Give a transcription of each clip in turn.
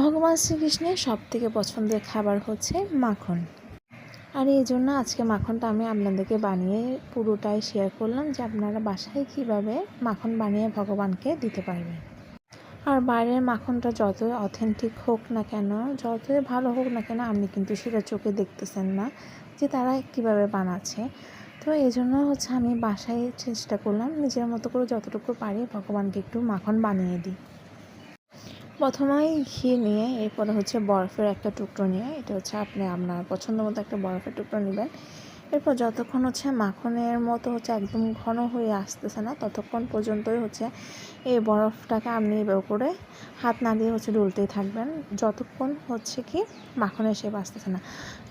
ভগবান শ্রীকৃষ্ণের সবথেকে পছন্দের খাবার হচ্ছে মাখন। আর এই জন্য আজকে মাখনটা আমি আপনাদেরকে বানিয়ে পুরোটাই শেয়ার করলাম যে আপনারা বাসায় কীভাবে মাখন বানিয়ে ভগবানকে দিতে পারবেন। আর বাইরের মাখনটা যতই অথেন্টিক হোক না কেন, যতই ভালো হোক না কেন, আপনি কিন্তু সেটা চোখে দেখতেছেন না যে তারা কীভাবে বানাচ্ছে। তো এই জন্য আমি বাসায় চেষ্টা করলাম নিজের মতো করে যতটুকু পারি ভগবানকে একটু মাখন বানিয়ে দিই। প্রথমেই ঘি নিয়ে এরপরে বরফের একটা টুকরো নিয়ে, এটা আপনি আপনার পছন্দ মতো একটা বরফের টুকরো নেবেন। এরপর যতক্ষণ মাখনের মতো একদম ঘন হয়ে আসতেছে না, ততক্ষণ পর্যন্তই এই বরফটাকে আপনি এবার করে হাত না দিয়ে ডলতেই থাকবেন, যতক্ষণ কি মাখনের শেপ আসতেছে না।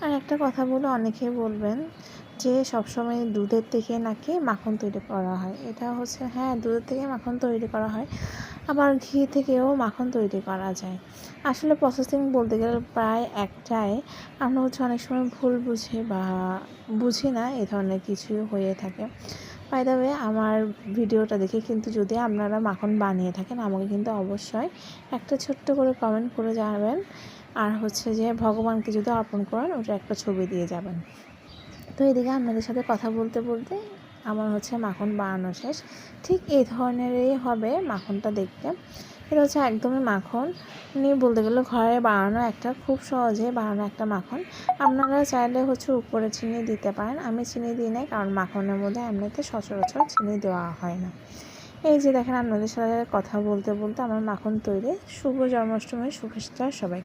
আর একটা কথা বলে অনেকেই বলবেন যে সবসময় দুধের থেকে নাকি মাখন তৈরি করা হয়। এটা হ্যাঁ, দুধের থেকে মাখন তৈরি করা হয়, আবার ঘি থেকেও মাখন তৈরি করা যায়। আসলে প্রসেসিং বলতে গেলে প্রায় একটাই। আমরা অনেক সময় ভুল বুঝি বা বুঝি না, এ ধরনের কিছুই হয়ে থাকে। বাই দ্য ওয়ে, আমার ভিডিওটা দেখে কিন্তু যদি আপনারা মাখন বানিয়ে থাকেন, আমাকে কিন্তু অবশ্যই একটা ছোট্ট করে কমেন্ট করে জানাবেন। আর যে ভগবানকে যদি অর্পণ করেন, ওটা একটা ছবি দিয়ে যাবেন। তো এদিকে আপনাদের সাথে কথা বলতে বলতে আমার মাখন বানানো শেষ। ঠিক এই ধরনেরই হবে মাখনটা দেখতে। এটা একদমই মাখন নিয়ে বলতে গেলে ঘরে বানানো একটা, খুব সহজে বানানো একটা মাখন। আপনারা চাইলে উপরে চিনি দিতে পারেন। আমি চিনি দিই নাই, কারণ মাখনের মধ্যে এমনিতে সচরাচর চিনি দেওয়া হয় না। এই যে দেখেন, আপনাদের সাথে কথা বলতে বলতে আমার মাখন তৈরি। শুভ জন্মাষ্টমীর শুভেচ্ছা সবাই।